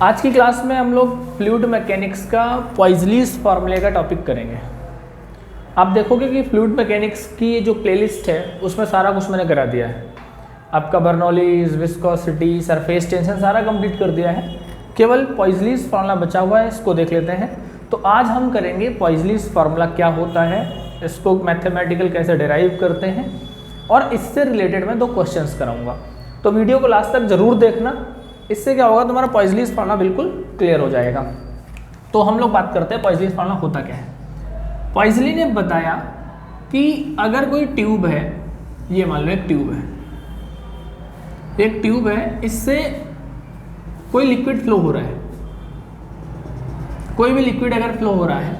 आज की क्लास में हम लोग फ्लूइड मैकेनिक्स का पॉइज़लीज फार्मूले का टॉपिक करेंगे। आप देखोगे कि फ्लूइड मैकेनिक्स की जो प्लेलिस्ट है उसमें सारा कुछ मैंने करा दिया है। आपका बर्नौलीज, विस्कोसिटी, सरफेस टेंशन सारा कंप्लीट कर दिया है। केवल पॉइज़लीज फार्मूला बचा हुआ है, इसको देख लेते हैं। तो आज हम करेंगे पॉइज़लीज फार्मूला क्या होता है, इसको मैथमेटिकल कैसे डिराइव करते हैं, और इससे रिलेटेड मैं 2 क्वेश्चंस कराऊंगा। तो वीडियो को लास्ट तक जरूर देखना, इससे क्या होगा, तुम्हारा पॉइज़लीज फार्मूला बिल्कुल क्लियर हो जाएगा। तो हम लोग बात करते हैं पॉइज़लीज फार्मूला होता क्या है। पॉइज़ली ने बताया कि अगर कोई ट्यूब है, ये मान लो एक ट्यूब है, एक ट्यूब है, इससे कोई लिक्विड फ्लो हो रहा है, कोई भी लिक्विड अगर फ्लो हो रहा है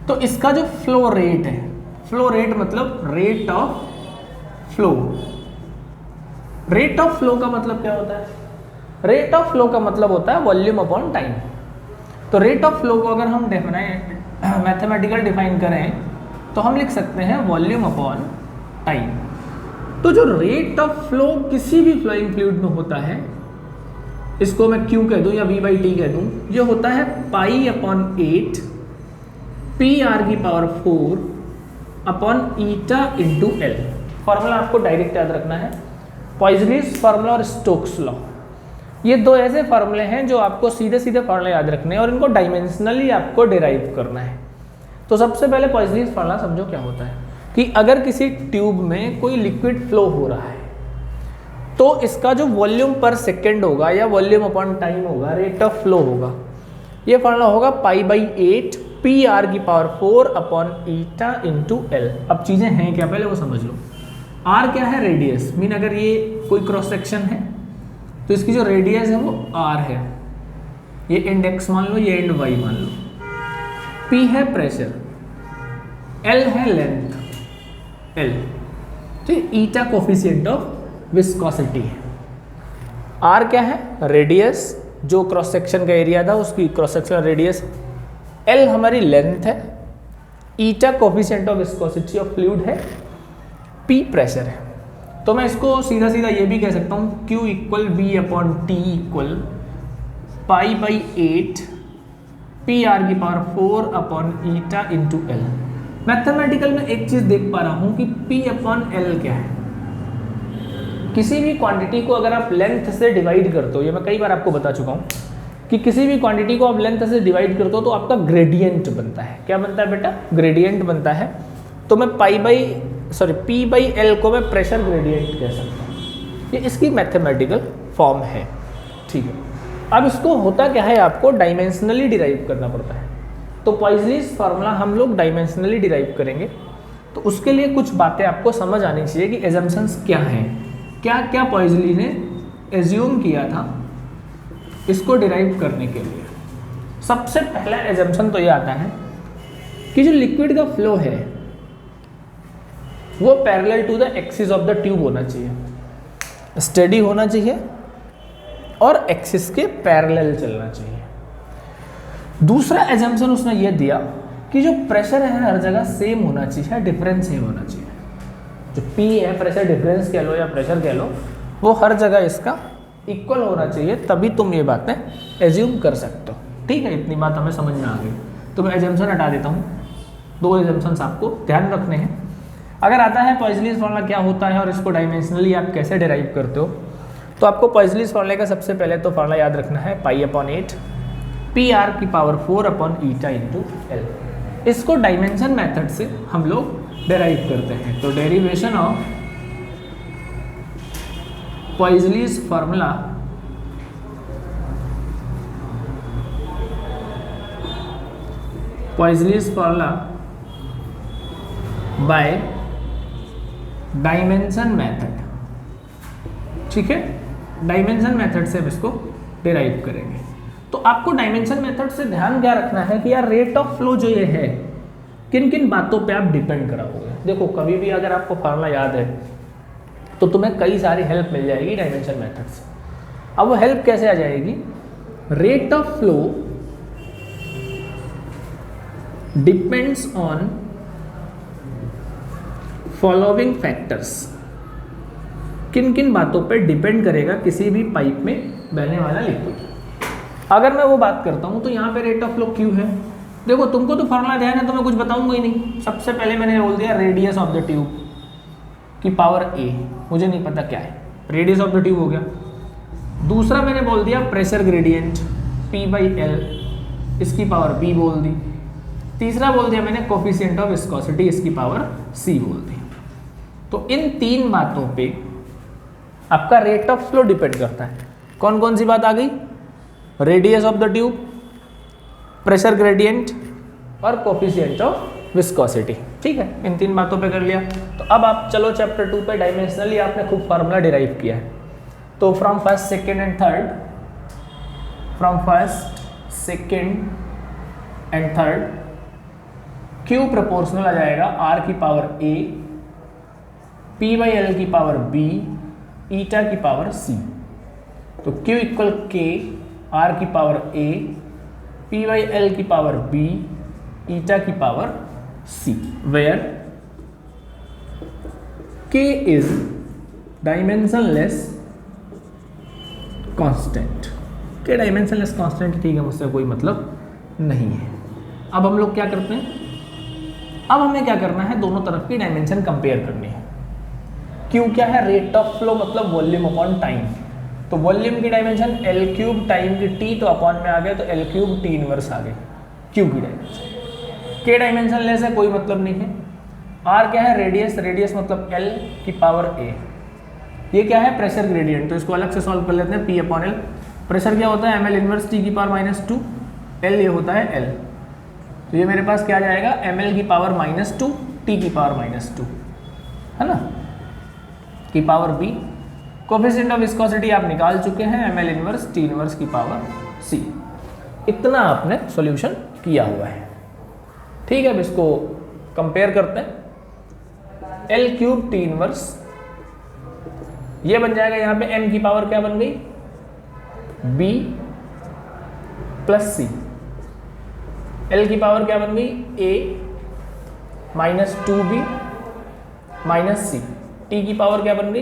तो इसका जो फ्लो रेट है, फ्लो रेट मतलब rate of flow. Rate of flow का मतलब क्या होता है? रेट ऑफ फ्लो का मतलब होता है वॉल्यूम अपॉन टाइम। तो रेट ऑफ फ्लो को अगर हम मैथमेटिकल डिफाइन करें तो हम लिख सकते हैं वॉल्यूम अपॉन टाइम। तो जो रेट ऑफ फ्लो किसी भी फ्लोइंग फ्लूइड में होता है, इसको मैं Q कह दूं या V/T कह दूं, ये होता है pi upon 8 PR⁴ upon eta into L। Formula आपको डायरेक्ट याद रखना है, पॉइज़लीज फार्मूला और स्टोक्स लॉ। ये 2 ऐसे फार्मूले हैं जो आपको सीधे सीधे फार्मूले याद रखने हैं और इनको डायमेंशनली आपको डिराइव करना है। तो सबसे पहले पॉइज़लीज फार्मूला समझो क्या होता है कि अगर किसी ट्यूब में कोई लिक्विड फ्लो हो रहा है तो इसका जो वॉल्यूम पर सेकेंड होगा या वॉल्यूम अपॉन टाइम होगा, रेट ऑफ फ्लो होगा, ये फार्मूला होगा पाई/8 PR⁴ upon eta into L। अब चीज़ें हैं क्या, पहले वो समझ लो। R क्या है? रेडियस। मीन अगर ये कोई क्रॉस सेक्शन है तो इसकी जो रेडियस है वो R है, ये एंड x मान लो, ये एंड y मान लो। P है प्रेशर, L है लेंथ, L तो ईटा कोफिशिएंट ऑफ विस्कोसिटी है। R क्या है? रेडियस, जो क्रॉस सेक्शन का एरिया था उसकी क्रॉस सेक्शन रेडियस। L हमारी लेंथ है, eta coefficient of viscosity of fluid है, P प्रेशर है। तो मैं इसको सीधा सीधा ये भी कह सकता हूँ Q = V/T = पाई/8 PR⁴ upon eta into L। Mathematical में एक चीज़ देख पा रहा हूँ कि P/L क्या है। किसी भी क्वांटिटी को अगर आप लेंथ से डिवाइड करते हो, ये मैं कई बार आपको बता चुका हूँ कि किसी भी क्वांटिटी को आप लेंथ से डिवाइड करते हो तो आपका ग्रेडियंट बनता है। क्या बनता है बेटा? ग्रेडियंट बनता है। तो मैं P/L को मैं प्रेशर ग्रेडियंट कह सकता हूँ। ये इसकी मैथमेटिकल फॉर्म है, ठीक है। अब इसको होता क्या है, आपको डायमेंशनली डिराइव करना पड़ता है। तो पॉइज़लीज फार्मूला हम लोग डायमेंशनली डिराइव करेंगे, तो उसके लिए कुछ बातें आपको समझ आनी चाहिए कि एजम्पशंस क्या हैं, क्या क्या पॉइज़ली ने एज्यूम किया था इसको डिराइव करने के लिए। सबसे पहला एजम्पशन तो ये आता है कि जो लिक्विड का फ्लो है वो parallel to the axis of the tube होना चाहिए, स्टेडी होना चाहिए और एक्सिस के पैरेलल चलना चाहिए। दूसरा एजम्पशन उसने ये दिया कि जो प्रेशर है हर जगह सेम होना चाहिए, डिफरेंस सेम होना चाहिए। जो P है, प्रेशर डिफरेंस कह लो या प्रेशर कह लो, वो हर जगह इसका इक्वल होना चाहिए, तभी तुम ये बातें एज्यूम कर सकते हो। ठीक है, इतनी बात हमें समझ में आ गई। तो मैं एजम्पशन हटा देता हूँ, 2 एजम्पशंस आपको ध्यान रखने हैं। अगर आता है पॉइज़लीज फार्मूला क्या होता है और इसको डायमेंशनली आप कैसे डिराइव करते हो, तो आपको पॉइज़लीज फार्मूले का सबसे पहले तो फार्मूला याद रखना है पाई/8 PR⁴ upon eta into L। इसको डायमेंशन मेथड से हम लोग डिराइव करते हैं। तो derivation of Poiseuille's formula by dimension method, ठीक है। डायमेंशन मेथड से हम इसको डिराइव करेंगे। तो आपको डायमेंशन मेथड से ध्यान क्या रखना है कि यार रेट ऑफ फ्लो जो ये है, किन किन बातों पे आप डिपेंड कराओगे। देखो, कभी भी अगर आपको फार्मूला याद है तो तुम्हें कई सारी हेल्प मिल जाएगी डायमेंशन मेथड से। अब वो हेल्प कैसे आ जाएगी? Rate of flow depends on following factors. किन किन बातों पर डिपेंड करेगा किसी भी पाइप में बहने वाला लिक्विड। अगर मैं वो बात करता हूँ तो यहाँ पे रेट ऑफ फ्लो क्यू है। देखो तुमको तो फॉर्मूला ध्यान है तो मैं कुछ बताऊंगा ही नहीं। सबसे पहले मैंने बोल दिया रेडियस ऑफ द ट्यूब की पावर ए, मुझे नहीं पता क्या है, रेडियस ऑफ द ट्यूब हो गया। दूसरा मैंने बोल दिया प्रेशर ग्रेडियंट P/L, इसकी पावर B बोल दी। तीसरा बोल दिया मैंने कोफिशिएंट ऑफ विस्कोसिटी, इसकी पावर C बोल दी। तो इन तीन बातों पे आपका रेट ऑफ फ्लो डिपेंड करता है। कौन कौन सी बात आ गई? Radius of the tube, pressure gradient और कोफिशिएंट ऑफ विस्कोसिटी। ठीक है, इन तीन बातों पे कर लिया। तो अब आप चलो चैप्टर 2 पे, डायमेंशनली आपने खूब फार्मूला डिराइव किया है। तो from first second and third, from first second and third, Q proportional आ जाएगा R की पावर A, P/L की पावर B, ईटा की पावर C। तो Q इक्वल K, R की पावर A, P/L की पावर B, ईटा की power C, where K is dimensionless constant. K dimensionless constant, ठीक है, मुझसे कोई मतलब नहीं है। अब हम लोग क्या करते हैं, अब हमें क्या करना है, दोनों तरफ की डायमेंशन कंपेयर करनी है। Q क्या है? रेट ऑफ फ्लो मतलब वॉल्यूम अपॉन टाइम। तो वॉल्यूम की डायमेंशन L3, टाइम की T, तो अपॉन में आ गया तो L3 T इनवर्स आ गए Q की डायमेंशन। K डायमेंशन लेस है, कोई मतलब नहीं है। R क्या है? रेडियस, रेडियस मतलब L की पावर A। ये क्या है? प्रेशर ग्रेडियंट, तो इसको अलग से सॉल्व कर लेते हैं। P/L, प्रेशर क्या होता है? ml इनवर्स T की पावर -2, L ये होता है L। तो ये मेरे पास क्या जाएगा? ml की पावर -2, T की पावर -2, है ना, की power B। Coefficient of viscosity आप निकाल चुके हैं, ml इनवर्स T इनवर्स की पावर C। इतना आपने सॉल्यूशन किया हुआ है। ठीक है, अब इसको कंपेयर करते हैं। L3 T इनवर्स, ये बन जाएगा यहाँ पे m की पावर क्या बन गई? B plus C। L की पावर क्या बन गई? A -2B minus C। T की पावर क्या बन गई?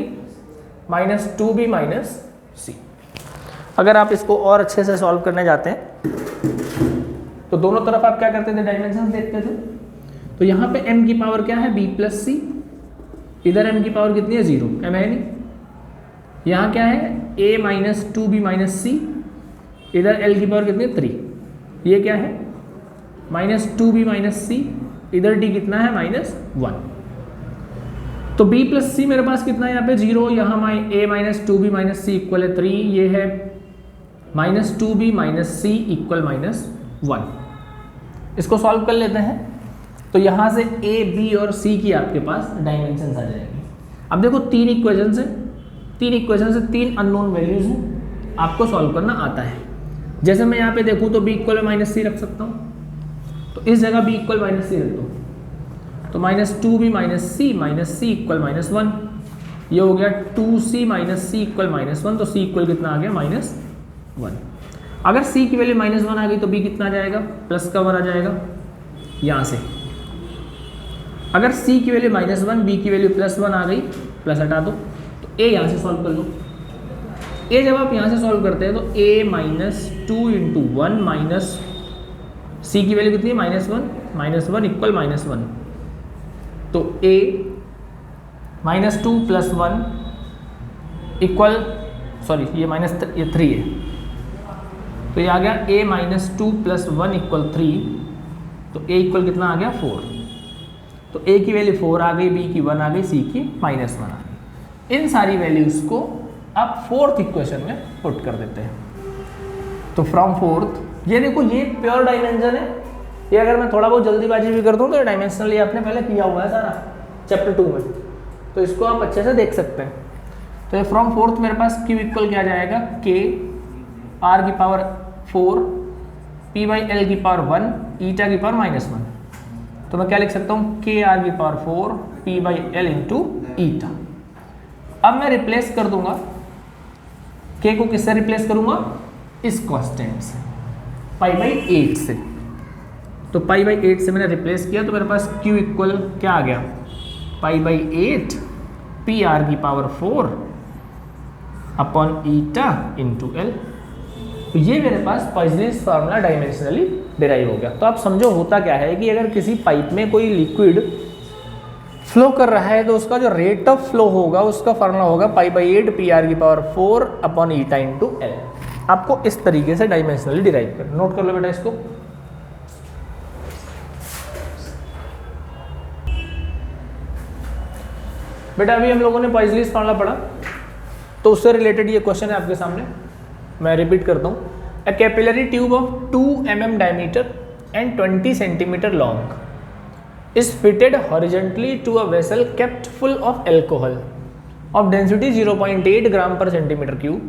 -2B -C। अगर आप इसको और अच्छे से सॉल्व करने जाते हैं तो दोनों तरफ आप क्या करते थे? डायमेंशन देखते थे। तो यहाँ पे m की पावर क्या है? B plus C। इधर m की पावर कितनी है? 0, m है नहीं। यहाँ क्या है? A -2B -C। इधर L की पावर कितनी है? 3। ये क्या है? -2B -C। इधर D कितना है? -1। तो B प्लस C मेरे पास कितना है? यहाँ पे 0, यहाँ A -2B -C इक्वल है 3, ये है -2B -C इक्वल -1। इसको सॉल्व कर लेते हैं। तो यहाँ से A, B और C की आपके पास डायमेंशन आ जाएगी। अब देखो तीन इक्वेशन से, तीन अननोन वैल्यूज हैं, आपको सॉल्व करना आता है। जैसे मैं यहाँ पे देखूँ तो B इक्वल में -C रख सकता हूँ, तो इस जगह B इक्वल -C रख दो, तो -2B -C इक्वल -1। ये हो गया 2C -C इक्वल -1, तो C इक्वल कितना आ गया? -1। अगर C की वैल्यू -1 आ गई तो B कितना आ जाएगा? प्लस का 1 आ जाएगा यहाँ से। अगर C की वैल्यू -1, B की वैल्यू +1 आ गई, प्लस हटा दो, तो A यहाँ से सॉल्व कर लो। A जब आप यहाँ से सॉल्व करते हैं तो A -2 × 1 माइनस C की वैल्यू कितनी है? -1 इक्वल -1। तो A -2 + 1 इक्वल, सॉरी ये 3 है, तो ये आ गया A -2 + 1 इक्वल 3। तो A इक्वल कितना आ गया? 4। तो A की वैल्यू 4 आ गई, B की 1 आ गई, C की -1 आ गई। इन सारी वैल्यूज को आप फोर्थ इक्वेशन में पुट कर देते हैं। तो फ्रॉम फोर्थ, ये देखो ये प्योर डायमेंशन है। ये अगर मैं थोड़ा बहुत जल्दीबाजी भी कर दूँ तो डायमेंशनली आपने पहले किया हुआ है सारा चैप्टर 2 में, तो इसको आप अच्छे से देख सकते हैं। तो ये फ्रॉम फोर्थ मेरे पास Q इक्वल क्या जाएगा? K R की पावर 4 P/L की पावर 1 ईटा की पावर -1। तो मैं क्या लिख सकता हूँ? K R की पावर 4 P/L × ईटा। अब मैं रिप्लेस कर दूंगा K को, किससे रिप्लेस करूंगा? इस कांस्टेंट से, π/8 से। तो π/8 से मैंने रिप्लेस किया, तो मेरे पास Q इक्वल क्या आ गया? π/8 PR की पावर 4 अपॉन ईटा × L। तो ये मेरे पास पॉइजनीज फार्मूला डायमेंशनली डिराइव हो गया। तो आप समझो होता क्या है कि अगर किसी पाइप में कोई लिक्विड फ्लो कर रहा है तो उसका जो रेट ऑफ फ्लो होगा उसका फार्मूला होगा π/8 PR⁴ upon eta into L. आपको इस तरीके से डायमेंशनली डिराइव कर, नोट कर लो बेटा इसको। बेटा अभी हम लोगों ने पॉइजनीज फार्मूला पढ़ा, तो उससे रिलेटेड ये क्वेश्चन है आपके सामने, मैं रिपीट करता हूँ। A capillary tube of 2 mm diameter and 20 cm long is fitted horizontally to a vessel kept full of alcohol of density 0.8 gram per centimeter cube.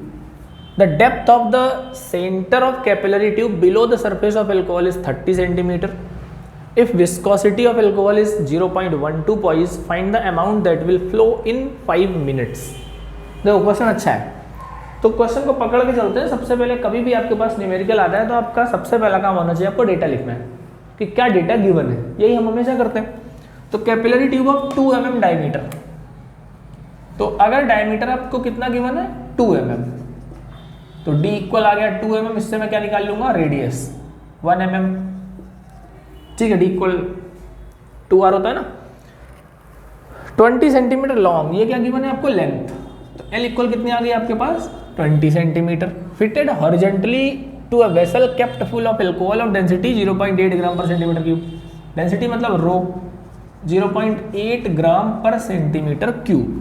The depth of the center of capillary tube below the surface of alcohol is 30 centimeter. If viscosity of alcohol is 0.12 poise, find the amount that will flow in 5 minutes. देखो question अच्छा है, तो question को पकड़ के चलते हैं। सबसे पहले कभी भी आपके पास न्यूमेरिकल आता है तो आपका सबसे पहला काम होना चाहिए आपको डेटा लिखना है कि क्या डेटा गिवन है, यही हम हमेशा करते हैं। तो capillary tube of 2 mm diameter, तो अगर डायमीटर आपको कितना गिवन है 2 mm, तो D इक्वल आ गया 2 mm, इससे मैं क्या निकाल लूंगा रेडियस 1 mm, ठीक है। D इक्वल 2R होता है ना। 20 सेंटीमीटर लॉन्ग, ये क्या गिवन है आपको लेंथ, तो L इक्वल कितनी आ गई आपके पास 20 centimetre. Fitted horizontally to a vessel kept full of alcohol of density 0.8 gram per centimetre cube. Density मतलब rho 0.8 gram per centimetre cube.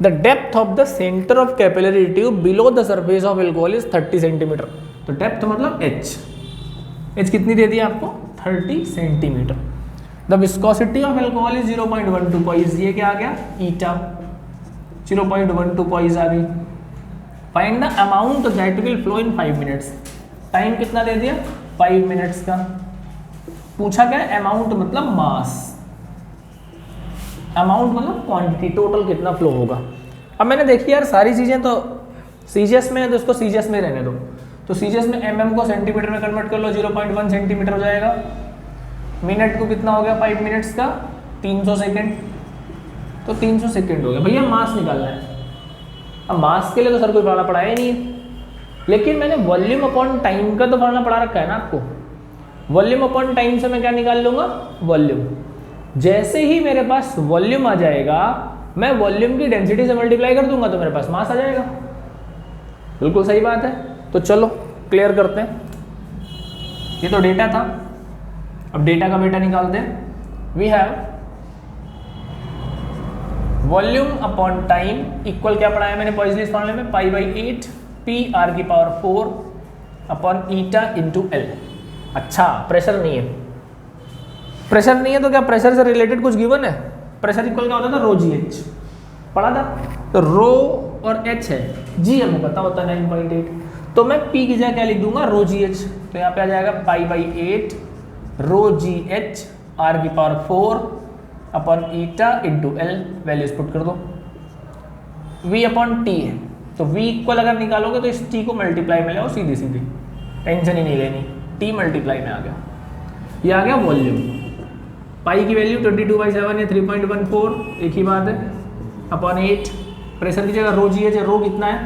The depth of the center of capillary tube below the surface of alcohol is 30 centimeter. तो depth मतलब h कितनी दे दी आपको 30 centimetre. The viscosity of alcohol is 0.12 poise, ये क्या आ गया ईटा 0.12 poise आ गई। Find the amount that will flow in 5 minutes. Time कितना दे दिया 5 मिनट्स का। पूछा क्या अमाउंट मतलब मास, अमाउंट मतलब क्वांटिटी, टोटल कितना फ्लो होगा। अब मैंने देखी यार सारी चीज़ें तो सीजीएस में है तो इसको सीजीएस में रहने दो। तो सीजीएस में mm को सेंटीमीटर में कन्वर्ट कर लो, 0.1 सेंटीमीटर हो जाएगा। मिनट को कितना हो गया 5 मिनट्स का 300 सेकेंड, तो 300 सेकेंड हो गया। भैया मास निकालना है। अब मास के लिए तो सर कोई फार्मूला पढ़ाया ही नहीं है, लेकिन मैंने वॉल्यूम अपॉन टाइम का तो फार्मूला पढ़ा रखा है ना आपको। वॉल्यूम अपॉन टाइम से मैं क्या निकाल लूँगा वॉल्यूम। जैसे ही मेरे पास वॉल्यूम आ जाएगा मैं वॉल्यूम की डेंसिटी से मल्टीप्लाई कर दूंगा तो मेरे पास मास आ जाएगा। बिल्कुल सही बात है। तो चलो क्लियर करते हैं। ये तो डेटा था, अब डेटा का बेटा निकालते हैं। We have volume upon time equal क्या पढ़ा है मैंने पॉइजनीज फार्मूले में π/8 PR⁴ upon eta into L. अच्छा प्रेशर नहीं है, प्रेशर नहीं है तो क्या प्रेशर से रिलेटेड कुछ गिवन है। प्रेशर इक्वल क्या होता था रो GH पढ़ा था, तो रो और H है, G हमें पता होता है 9.8, तो मैं P की जगह क्या लिख दूंगा रो GH। तो यहाँ पे आ जाएगा π/8 रो GH R⁴ upon eta into L. Values put कर दो। V अपॉन T है, तो V इक्वल अगर निकालोगे तो इस T को मल्टीप्लाई में ले सीधी सीधी, टेंशन ही नहीं लेनी। T मल्टीप्लाई में आ गया, ये आ गया वॉल्यूम। पाई की वैल्यू 22/7 है 3.14, एक ही बात है, अपॉन 8। प्रेशर की जगह रो GH है, रो कितना है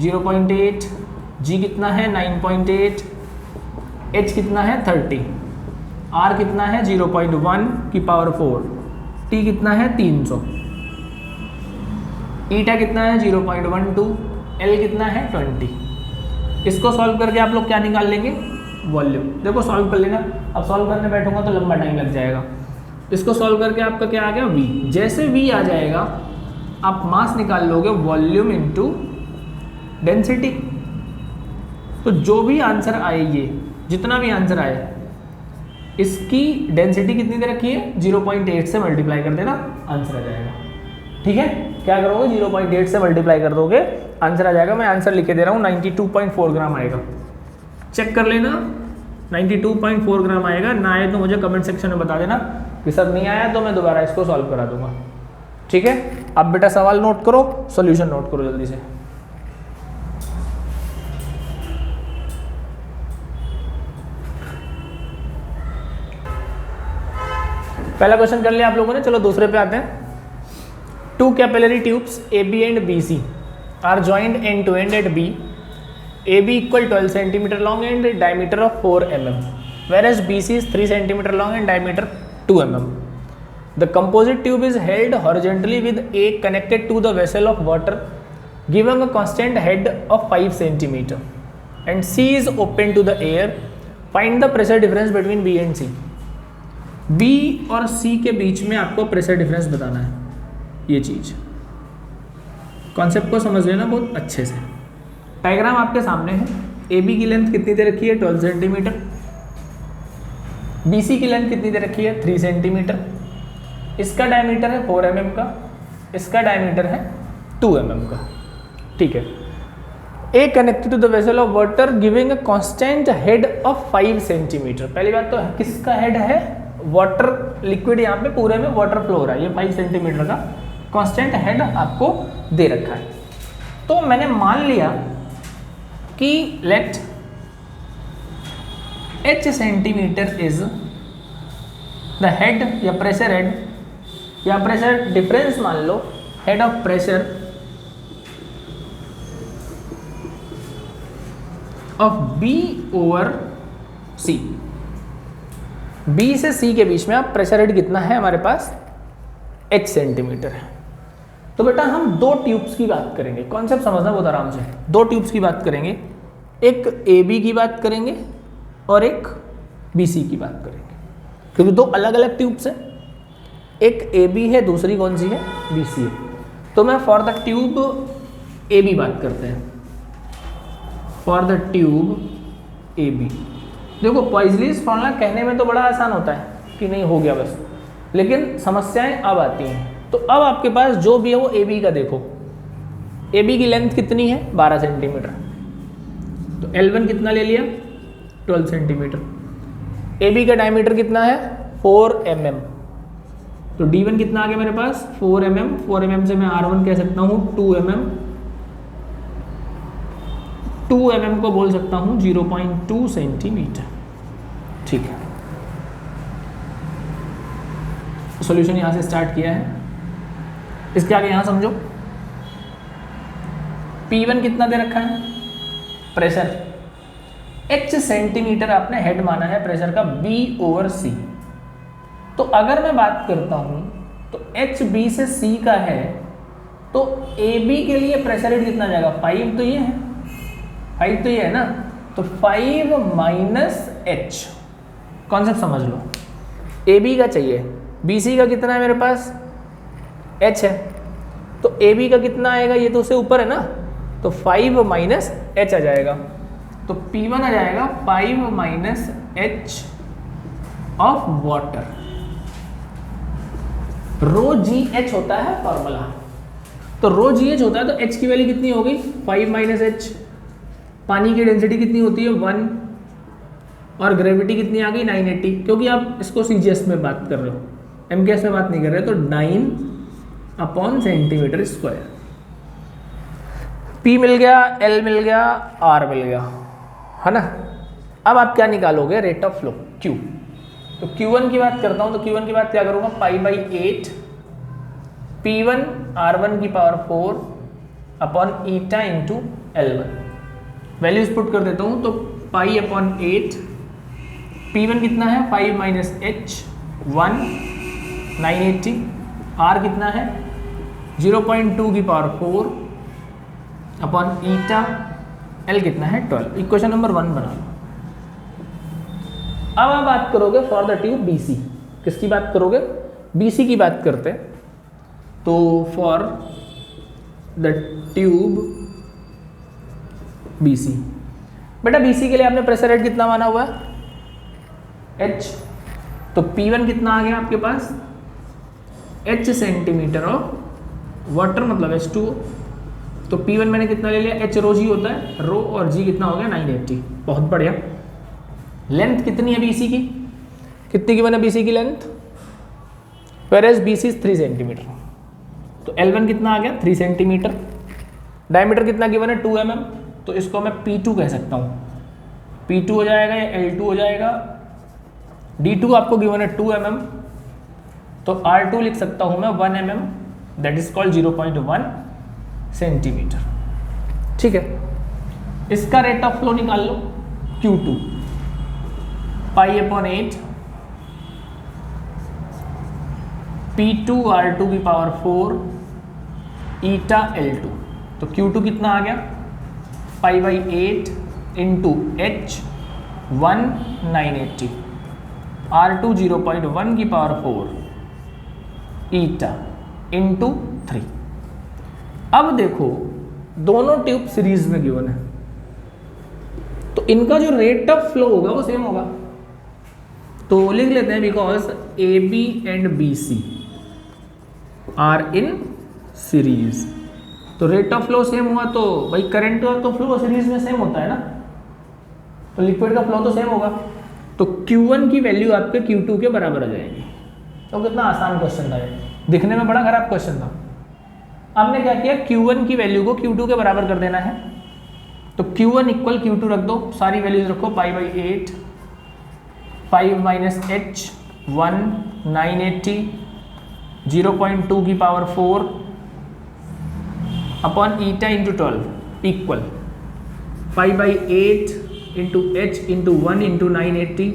0.8, G कितना है 9.8, H कितना है 30, R कितना है 0.1⁴, T कितना है 300, ईटा कितना है 0.12, L कितना है 20। इसको सॉल्व करके आप लोग क्या निकाल लेंगे वॉल्यूम। देखो सॉल्व कर लेना, अब सॉल्व करने बैठूंगा तो लंबा टाइम लग जाएगा। इसको सॉल्व करके आपका क्या आ गया V। जैसे V आ जाएगा आप मास निकाल लोगे वॉल्यूम इनटू डेंसिटी। तो जो भी आंसर आए, ये जितना भी आंसर आए, इसकी डेंसिटी कितनी दे रखी है 0.8 से मल्टीप्लाई कर देना, आंसर आ जाएगा। ठीक है, क्या करोगे 0.8 से मल्टीप्लाई कर दोगे, आंसर आ जाएगा। मैं आंसर लिख के दे रहा हूँ 92.4 ग्राम आएगा। चेक कर लेना 92.4 ग्राम आएगा। ना आए तो मुझे कमेंट सेक्शन में बता देना कि सर नहीं आया, तो मैं दोबारा इसको सॉल्व करा दूंगा। ठीक है, अब बेटा सवाल नोट करो, सॉल्यूशन नोट करो जल्दी से। पहला क्वेश्चन कर लिया आप लोगों ने, चलो दूसरे पे आते हैं। 2 capillary tubes AB and BC are joined end to end at B AB equal 12 centimeter long and diameter of 4 mm, whereas BC is 3 centimeter long and diameter 2 mm. The composite tube is held horizontally with A connected to the vessel of water, giving a constant head of 5 centimeter, and C is open to the air. Find the pressure difference between B and C. B और C के बीच में आपको pressure difference बताना है. ये चीज़ concept को समझ लेना बहुत अच्छे से. डायग्राम आपके सामने है. AB की लेंथ कितनी दे रखी है 12 सेंटीमीटर, BC की लेंथ कितनी दे रखी है 3 सेंटीमीटर, इसका डायमीटर है 4 mm का, इसका डायमीटर है 2 mm का. ठीक है. A connected to the vessel of water giving a constant head of 5 centimetre. पहली बात तो किसका हेड है, वाटर लिक्विड, यहाँ पे पूरे में वाटर फ्लो हो रहा है, ये 5 सेंटीमीटर का कांस्टेंट हेड आपको दे रखा है. तो मैंने मान लिया कि let h centimetre is the head या प्रेशर हेड या प्रेशर डिफरेंस, मान लो head of pressure of B over C. B से C के बीच में आप प्रेशर हेड कितना है हमारे पास h सेंटीमीटर है. तो बेटा हम दो ट्यूब्स की बात करेंगे, कॉन्सेप्ट समझना बहुत आराम से. दो ट्यूब्स की बात करेंगे, एक AB की बात करेंगे और एक BC की बात करेंगे, क्योंकि दो अलग अलग ट्यूब्स हैं. एक AB है, दूसरी कौन सी है BC है. तो मैं फॉर द ट्यूब AB बात करते हैं. फॉर द ट्यूब AB देखो, पॉइजलीज फॉर्मूला कहने में तो बड़ा आसान होता है कि नहीं हो गया बस, लेकिन समस्याएं अब आती हैं. तो अब आपके पास जो भी है वो AB का देखो. AB की लेंथ कितनी है 12 सेंटीमीटर, तो L1 कितना ले लिया 12 सेंटीमीटर. AB का डायमीटर कितना है 4 mm, तो D1 कितना आ गया मेरे पास 4 mm. 4 mm से मैं R1 कह सकता हूँ 2 mm. 2 mm को बोल सकता हूँ 0.2 सेंटीमीटर. ठीक है. सॉल्यूशन यहाँ से स्टार्ट किया है. इसके आगे यहाँ समझो, P1 कितना दे रखा है प्रेशर, h सेंटीमीटर आपने हेड माना है प्रेशर का B ओवर C. तो अगर मैं बात करता हूँ तो h B से C का है, तो AB के लिए प्रेशर हेड कितना जाएगा 5, तो ये है 5, तो ये है ना, तो 5 माइनस h. कॉन्सेप्ट समझ लो. AB का चाहिए, BC का कितना है मेरे पास h है, तो AB का कितना आएगा, ये तो उससे ऊपर है ना, तो 5 माइनस h आ जाएगा. तो P1 आ जाएगा 5 minus h of water. Rho g h होता है फॉर्मूला, तो रो जी एच होता है, तो h की वैल्यू कितनी हो गई 5 माइनस h. पानी की डेंसिटी कितनी होती है 1, और ग्रेविटी कितनी आ गई 980, क्योंकि आप इसको CGS में बात कर रहे हो, MKS में बात नहीं कर रहे, तो 9 अपॉन सेंटीमीटर स्क्वायर. P मिल गया, L मिल गया, R मिल गया, है ना. अब आप क्या निकालोगे, रेट ऑफ फ्लो Q. तो Q1 की बात करता हूँ, तो Q1 की बात क्या करूँगा π/8 P1 R1 की power 4 upon eta into L1. Values put कर देता हूँ, तो π/8 P1 कितना है 5 माइनस h 1 980, R कितना है 0.2 की पावर 4 अपॉन ईटा, L कितना है 12. इक्वेशन नंबर 1 बना लो. अब आप बात करोगे फॉर द ट्यूब BC. किसकी बात करोगे, BC की बात करते हैं. तो फॉर द ट्यूब BC, बेटा BC के लिए आपने प्रेशर हेड कितना माना हुआ है h, तो P1 कितना आ गया आपके पास h सेंटीमीटर ऑफ वाटर, मतलब H2O. तो P1 मैंने कितना ले लिया, h रो जी होता है, रो और g कितना हो गया 980. बहुत बढ़िया. लेंथ कितनी है BC की, कितनी गिवन है BC की length, whereas BC is 3 centimetre, तो L1 कितना आ गया 3 सेंटीमीटर. डायमीटर कितना गिवन है 2 mm, तो इसको मैं P2 कह सकता हूँ. P2 हो जाएगा या L2 हो जाएगा. D2 आपको गिवन है 2 mm, तो R2 लिख सकता हूँ मैं 1 mm, that is called 0.1 centimetre. ठीक है. इसका रेट ऑफ फ्लो निकाल लो Q2 पाई/8 P2R2 की पावर 4 ईटा L2। तो Q2 कितना आ गया पाई/8 इंटू H 1980 R2 0.1 की पावर 4 ईटा इंटू 3। अब देखो दोनों ट्यूब सीरीज में गिवन है तो इनका जो रेट ऑफ फ्लो होगा वो सेम होगा। तो लिख लेते हैं because AB and BC are in series. तो रेट ऑफ फ्लो सेम हुआ तो भाई करंट का तो फ्लो सीरीज में सेम होता है ना, तो लिक्विड का फ्लो तो सेम होगा। तो Q1 की वैल्यू आपके Q2 के बराबर आ जाएगी। तो कितना आसान क्वेश्चन था ये, दिखने में बड़ा खराब क्वेश्चन था। हमने क्या किया Q1 की वैल्यू को Q2 के बराबर कर देना है। तो Q1 इक्वल Q2 रख दो, सारी वैल्यूज रखो पाई/8 5 - H 1980 0.2 की power 4 upon eta into 12 equal पाई/8 into H into 1 into 980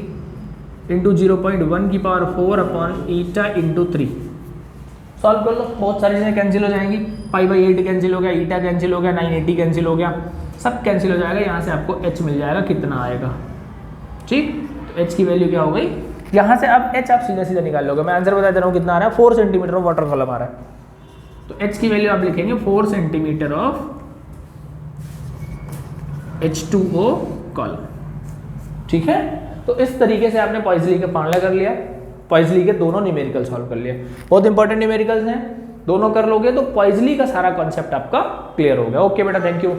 into 0.1 की power 4 upon eta into 3। Solve कर लो, बहुत सारी चीज़ें कैंसिल हो जाएंगी। पाई/8 कैंसिल हो गया, ईटा कैंसिल हो गया, 980 कैंसिल हो गया, सब कैंसिल हो जाएगा। यहाँ से आपको H मिल जाएगा, कितना आएगा। ठीक, तो H की वैल्यू क्या हो गई यहाँ से। अब H आप सीधा सीधा निकाल लोगे, मैं आंसर बता दे रहा हूँ कितना आ रहा है। 4 सेंटीमीटर ऑफ वाटर कॉलम आ रहा है। तो H की वैल्यू आप लिखेंगे 4 सेंटीमीटर ऑफ H2O कॉलम। ठीक है, तो इस तरीके से आपने पॉइजली का फार्मूला कर लिया, पॉइजली के दोनों न्यूमेरिकल सॉल्व कर लिए। बहुत इंपॉर्टेंट न्यूमेरिकल्स हैं, दोनों कर लोगे तो पॉइजली का सारा कॉन्सेप्ट आपका क्लियर हो गया। ओके बेटा, थैंक यू।